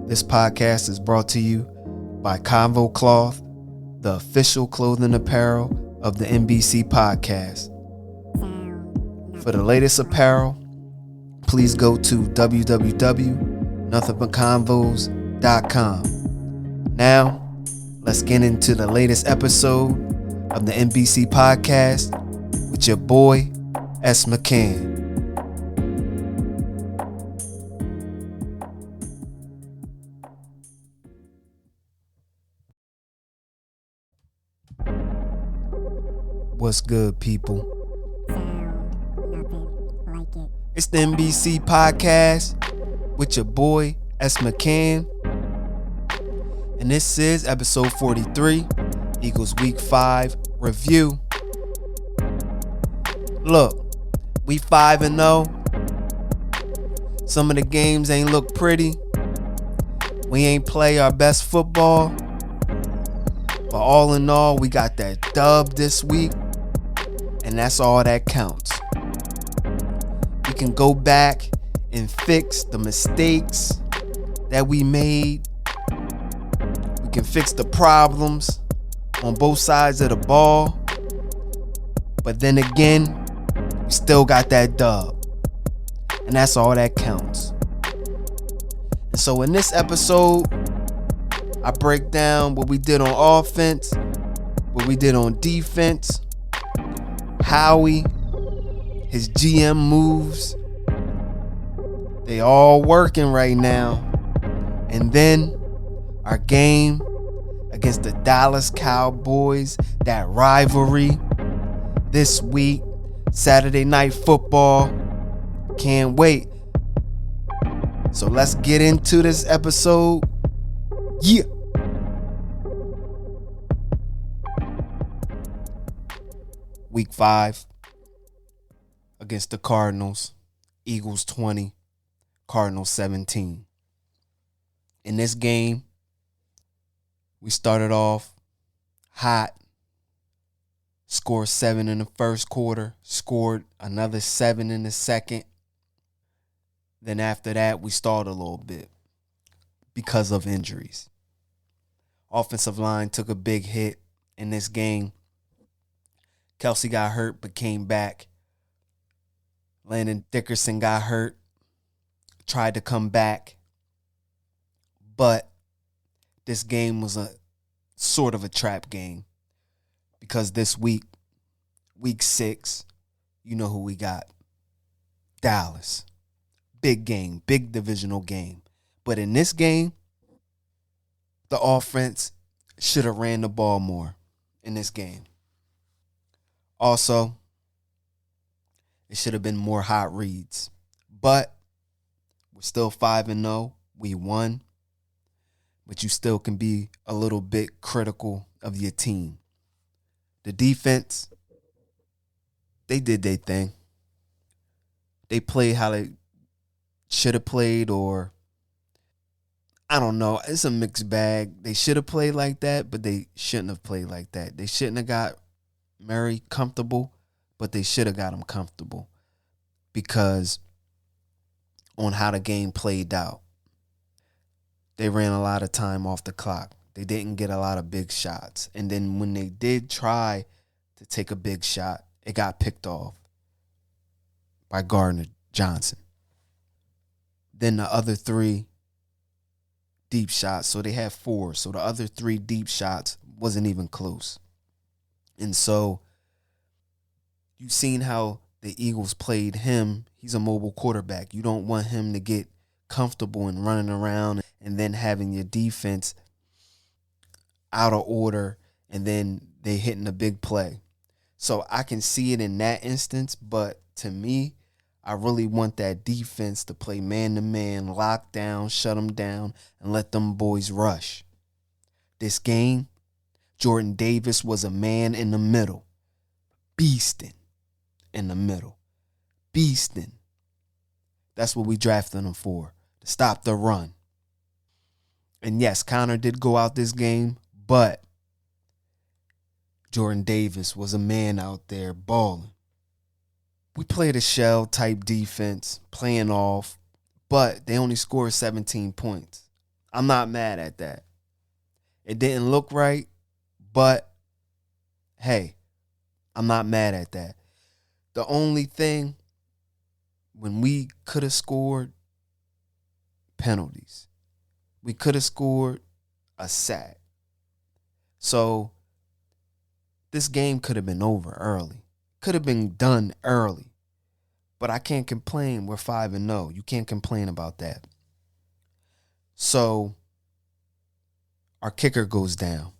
This podcast is brought to you by Convo Cloth, the official clothing apparel of the NBC podcast. For the latest apparel, please go to www.nothingbutconvos.com. Now, let's get into the latest episode of the NBC podcast with your boy, S. McCann. What's good, people? It's the NBC podcast with your boy, S. McCann. And this is episode 43, Eagles Week 5 review. Look, we 5-0. Some of the games ain't look pretty. We ain't play our best football. But all in all, we got that dub this week. And that's all that counts. We can go back and fix the mistakes that we made. We can fix the problems on both sides of the ball. But then again, we still got that dub. And that's all that counts. And so in this episode, I break down what we did on offense, what we did on defense, Howie, his GM moves, they all working right now. And then our game against the Dallas Cowboys, that rivalry this week, Saturday Night Football. Can't wait. So let's get into this episode. Yeah. Week 5 against the Cardinals. Eagles 20, Cardinals 17. In this game, we started off hot. Scored 7 in the first quarter. Scored another 7 in the second. Then after that, we stalled a little bit because of injuries. Offensive line took a big hit in this game. Kelsey got hurt but came back. Landon Dickerson got hurt, tried to come back. But this game was a sort of a trap game because this week, week 6, you know who we got. Dallas. Big game, big divisional game. But in this game, the offense should have ran the ball more in this game. Also, it should have been more hot reads. But we're still 5-0. We won. But you still can be a little bit critical of your team. The defense, they did their thing. They played how they should have played, or I don't know. It's a mixed bag. They should have played like that, but they shouldn't have played like that. They shouldn't have got Murray comfortable, but they should have got him comfortable because on how the game played out. They ran a lot of time off the clock. They didn't get a lot of big shots. And then when they did try to take a big shot, it got picked off by Gardner Johnson. Then the other 3 deep shots, so they had 4. So the other 3 deep shots wasn't even close. And so you've seen how the Eagles played him. He's a mobile quarterback. You don't want him to get comfortable and running around and then having your defense out of order and then they hitting a big play. So I can see it in that instance, but to me, I really want that defense to play man-to-man, lock down, shut them down, and let them boys rush. This game, Jordan Davis was a man in the middle, beasting in the middle, beasting. That's what we drafted him for, to stop the run. And yes, Connor did go out this game, but Jordan Davis was a man out there balling. We played a shell-type defense, playing off, but they only scored 17 points. I'm not mad at that. It didn't look right, but hey, I'm not mad at that. The only thing, when we could have scored penalties, we could have scored a sack. So this game could have been over early. Could have been done early. But I can't complain. We're 5-0. You can't complain about that. So our kicker goes down.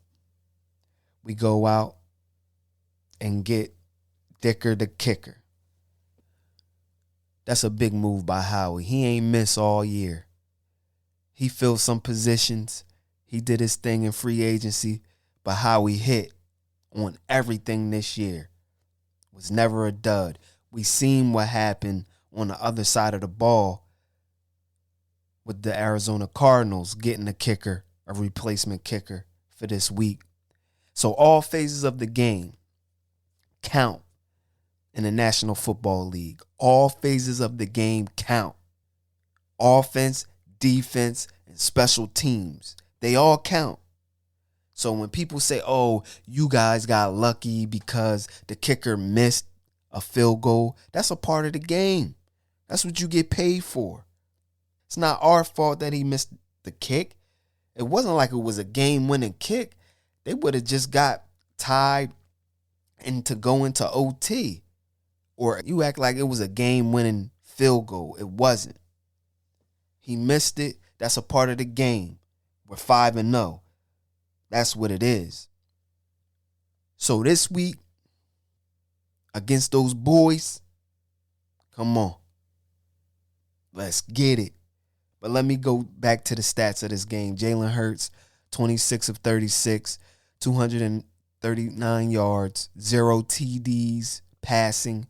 We go out and get Dicker the kicker. That's a big move by Howie. He ain't missed all year. He filled some positions. He did his thing in free agency. But Howie hit on everything this year. Was never a dud. We seen what happened on the other side of the ball with the Arizona Cardinals getting a kicker, a replacement kicker for this week. So all phases of the game count in the National Football League. All phases of the game count. Offense, defense, and special teams. They all count. So when people say, oh, you guys got lucky because the kicker missed a field goal, that's a part of the game. That's what you get paid for. It's not our fault that he missed the kick. It wasn't like it was a game-winning kick. They would have just got tied and to go into OT. Or you act like it was a game-winning field goal. It wasn't. He missed it. That's a part of the game. We're 5-0. That's what it is. So this week, against those boys, come on. Let's get it. But let me go back to the stats of this game. Jalen Hurts, 26 of 36, 239 yards, 0 TDs, passing,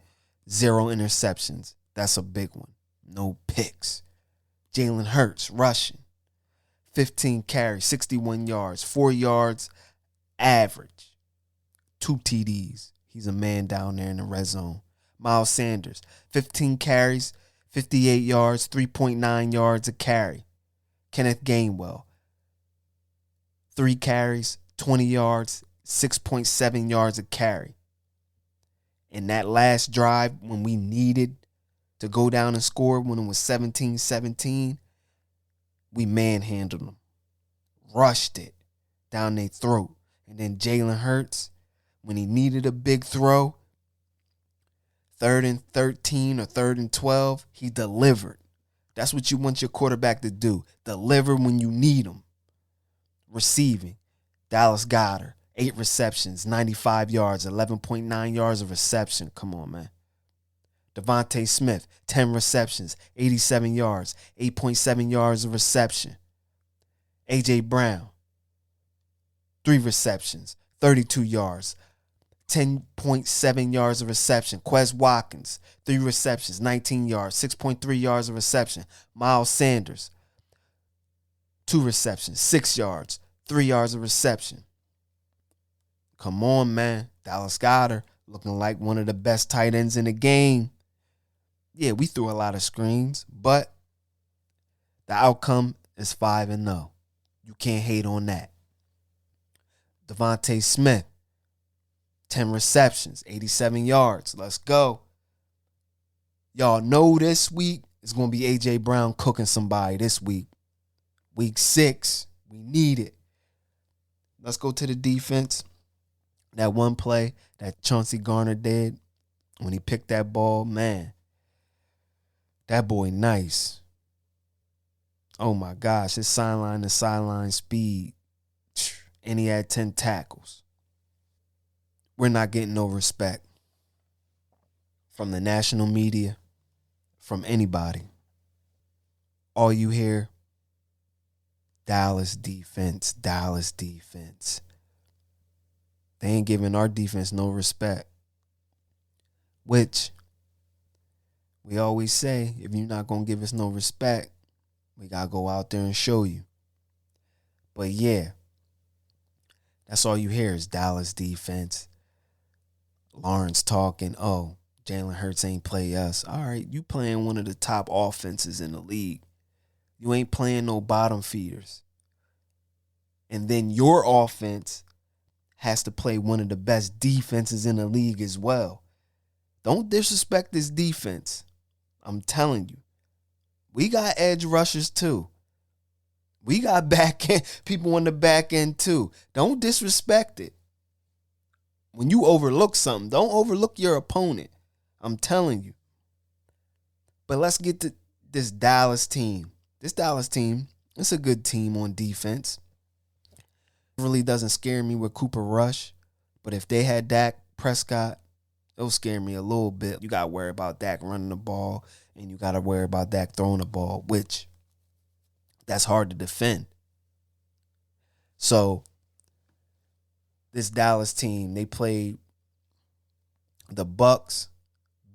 0 interceptions. That's a big one. No picks. Jalen Hurts, rushing, 15 carries, 61 yards, 4 yards, average, 2 TDs. He's a man down there in the red zone. Miles Sanders, 15 carries, 58 yards, 3.9 yards a carry. Kenneth Gainwell, 3 carries, 20 yards, 6.7 yards a carry. In that last drive, when we needed to go down and score, when it was 17-17, we manhandled them. Rushed it down their throat. And then Jalen Hurts, when he needed a big throw, 3rd and 13 or 3rd and 12, he delivered. That's what you want your quarterback to do. Deliver when you need him. Receiving, Dallas Goedert, 8 receptions, 95 yards, 11.9 yards of reception. Come on, man. Devontae Smith, 10 receptions, 87 yards, 8.7 yards of reception. A.J. Brown, 3 receptions, 32 yards, 10.7 yards of reception. Quez Watkins, 3 receptions, 19 yards, 6.3 yards of reception. Miles Sanders, 2 receptions, 6 yards, 3 yards of reception. Come on, man. Dallas Goedert looking like one of the best tight ends in the game. Yeah, we threw a lot of screens, but the outcome is 5-0. You can't hate on that. Devontae Smith, 10 receptions, 87 yards. Let's go. Y'all know this week is going to be A.J. Brown cooking somebody this week. Week 6, we need it. Let's go to the defense. That one play that Chauncey Garner did when he picked that ball, man, that boy nice. Oh, my gosh, his sideline to sideline speed. And he had 10 tackles. We're not getting no respect from the national media, from anybody. All you hear, Dallas defense, Dallas defense. They ain't giving our defense no respect. Which, we always say, if you're not going to give us no respect, we got to go out there and show you. But yeah, that's all you hear is Dallas defense. Lawrence talking, oh, Jalen Hurts ain't play us. All right, you playing one of the top offenses in the league. You ain't playing no bottom feeders. And then your offense has to play one of the best defenses in the league as well. Don't disrespect this defense. I'm telling you. We got edge rushers too. We got back end people on the back end too. Don't disrespect it. When you overlook something, don't overlook your opponent. I'm telling you. But let's get to this Dallas team. This Dallas team, it's a good team on defense. It really doesn't scare me with Cooper Rush. But if they had Dak Prescott, it'll scare me a little bit. You got to worry about Dak running the ball, and you got to worry about Dak throwing the ball, which that's hard to defend. So this Dallas team, they played the Bucks,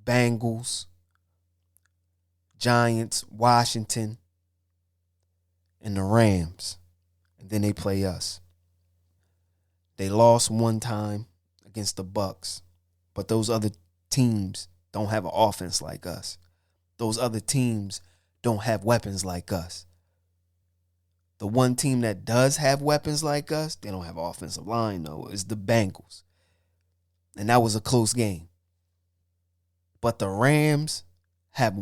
Bengals, Giants, Washington, and the Rams. And then they play us. They lost one time against the Bucks, but those other teams don't have an offense like us. Those other teams don't have weapons like us. The one team that does have weapons like us, they don't have offensive line, though, is the Bengals. And that was a close game. But the Rams have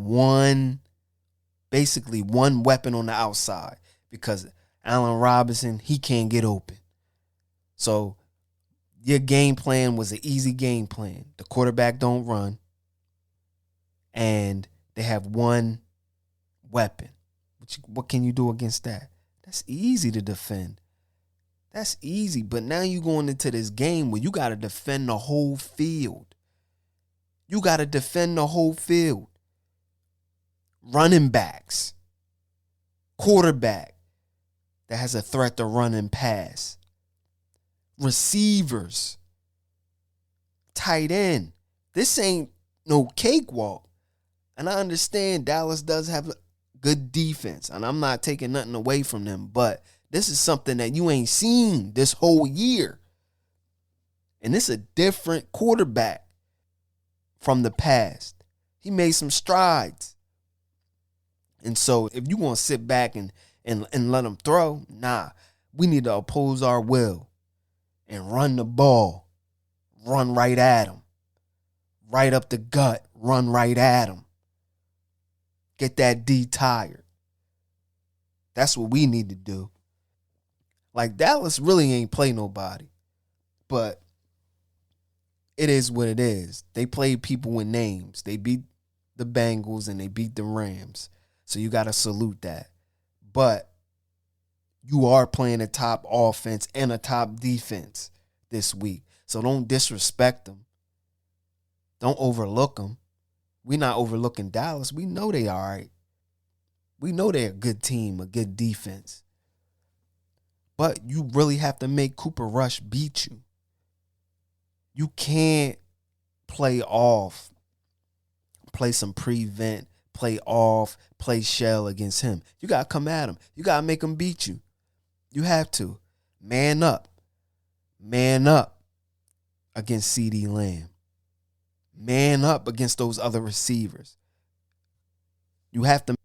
basically one weapon on the outside because Allen Robinson, he can't get open. So your game plan was an easy game plan. The quarterback don't run. And they have one weapon. What can you do against that? That's easy to defend. That's easy. But now you're going into this game where you got to defend the whole field. You got to defend the whole field. Running backs. Quarterback that has a threat to run and pass. Receivers. Tight end. This ain't no cakewalk. And I understand Dallas does have good defense, and I'm not taking nothing away from them, but this is something that you ain't seen this whole year. And it's a different quarterback from the past. He made some strides. And so if you want to sit back and let him throw, nah, we need to oppose our will and run the ball. Run right at him. Right up the gut. Run right at him. Get that D tired. That's what we need to do. Like, Dallas really ain't play nobody. But it is what it is. They played people with names. They beat the Bengals and they beat the Rams. So you got to salute that. But you are playing a top offense and a top defense this week. So don't disrespect them. Don't overlook them. We're not overlooking Dallas. We know they all right. We know they're a good team, a good defense. But you really have to make Cooper Rush beat you. You can't play off, play some prevent, play off, play shell against him. You got to come at him. You got to make him beat you. You have to. Man up. Man up against CeeDee Lamb. Man up against those other receivers. You have to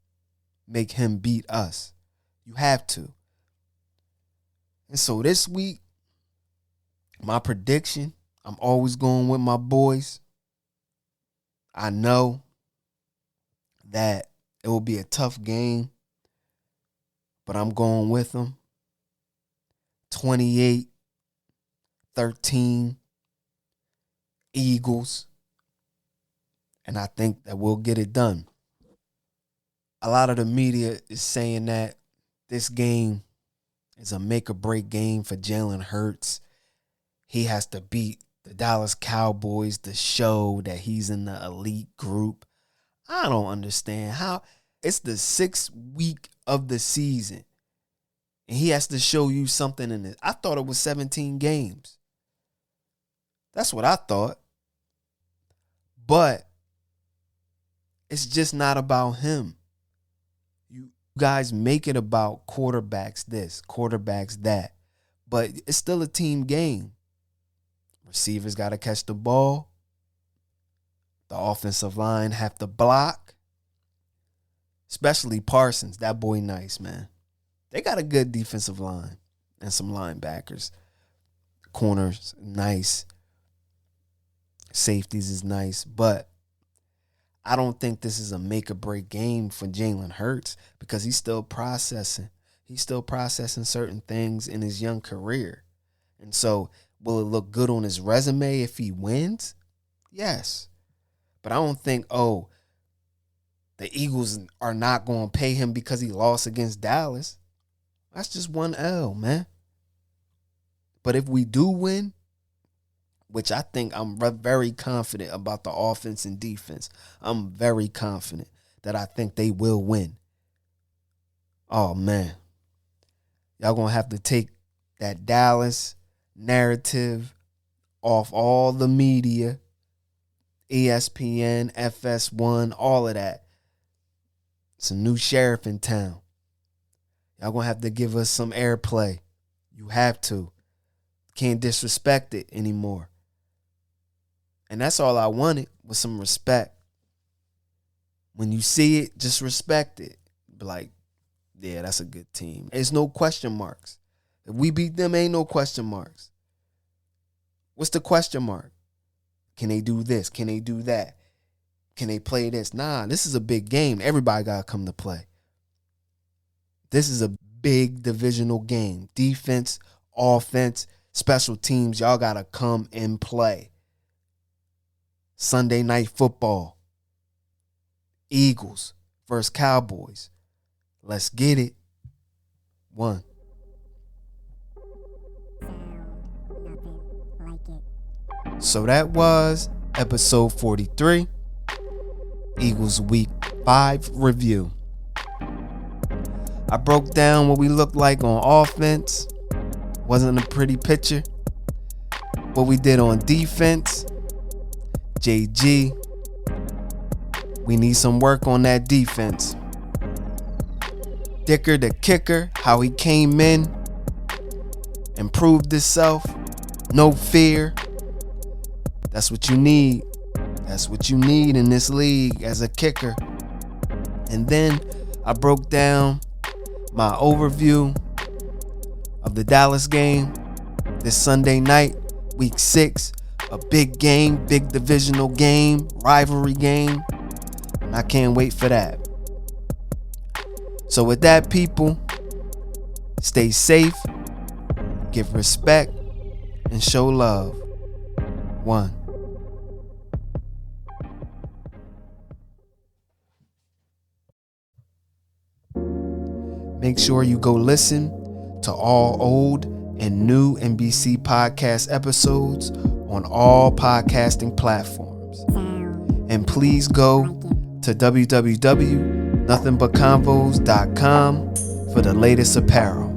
make him beat us. You have to. And so this week, my prediction, I'm always going with my boys. I know that it will be a tough game, but I'm going with them. 28-13 Eagles. And I think that we'll get it done. A lot of the media is saying that this game is a make or break game for Jalen Hurts. He has to beat the Dallas Cowboys to show that he's in the elite group. I don't understand how. It's the 6th week of the season, and he has to show you something in it. I thought it was 17 games. That's what I thought. But it's just not about him. You guys make it about quarterbacks this, quarterbacks that. But it's still a team game. Receivers got to catch the ball. The offensive line have to block. Especially Parsons. That boy nice, man. They got a good defensive line and some linebackers. Corners, nice. Safeties is nice. But I don't think this is a make or break game for Jalen Hurts because he's still processing. He's still processing certain things in his young career. And so, will it look good on his resume if he wins? Yes. But I don't think, the Eagles are not going to pay him because he lost against Dallas. That's just one L, man. But if we do win, which I think I'm very confident about the offense and defense. I'm very confident that I think they will win. Oh, man. Y'all going to have to take that Dallas narrative off all the media, ESPN, FS1, all of that. It's a new sheriff in town. Y'all going to have to give us some airplay. You have to. Can't disrespect it anymore. And that's all I wanted was some respect. When you see it, just respect it. Be like, yeah, that's a good team. There's no question marks. If we beat them, ain't no question marks. What's the question mark? Can they do this? Can they do that? Can they play this? Nah, this is a big game. Everybody got to come to play. This is a big divisional game. Defense, offense, special teams, y'all got to come and play. Sunday night football. Eagles versus Cowboys. Let's get it. 1. So that was episode 43. Eagles week 5 review. I broke down what we looked like on offense. Wasn't a pretty picture. What we did on defense. JG, we need some work on that defense. Dicker the kicker, how he came in, improved himself, no fear. That's what you need. That's what you need in this league as a kicker. And then I broke down my overview of the Dallas game this Sunday night, week 6. A big game, big divisional game, rivalry game. And I can't wait for that. So with that, people, stay safe, give respect, and show love. 1. Make sure you go listen to all old and new NBC podcast episodes on all podcasting platforms. And please go to www.nothingbutconvos.com for the latest apparel.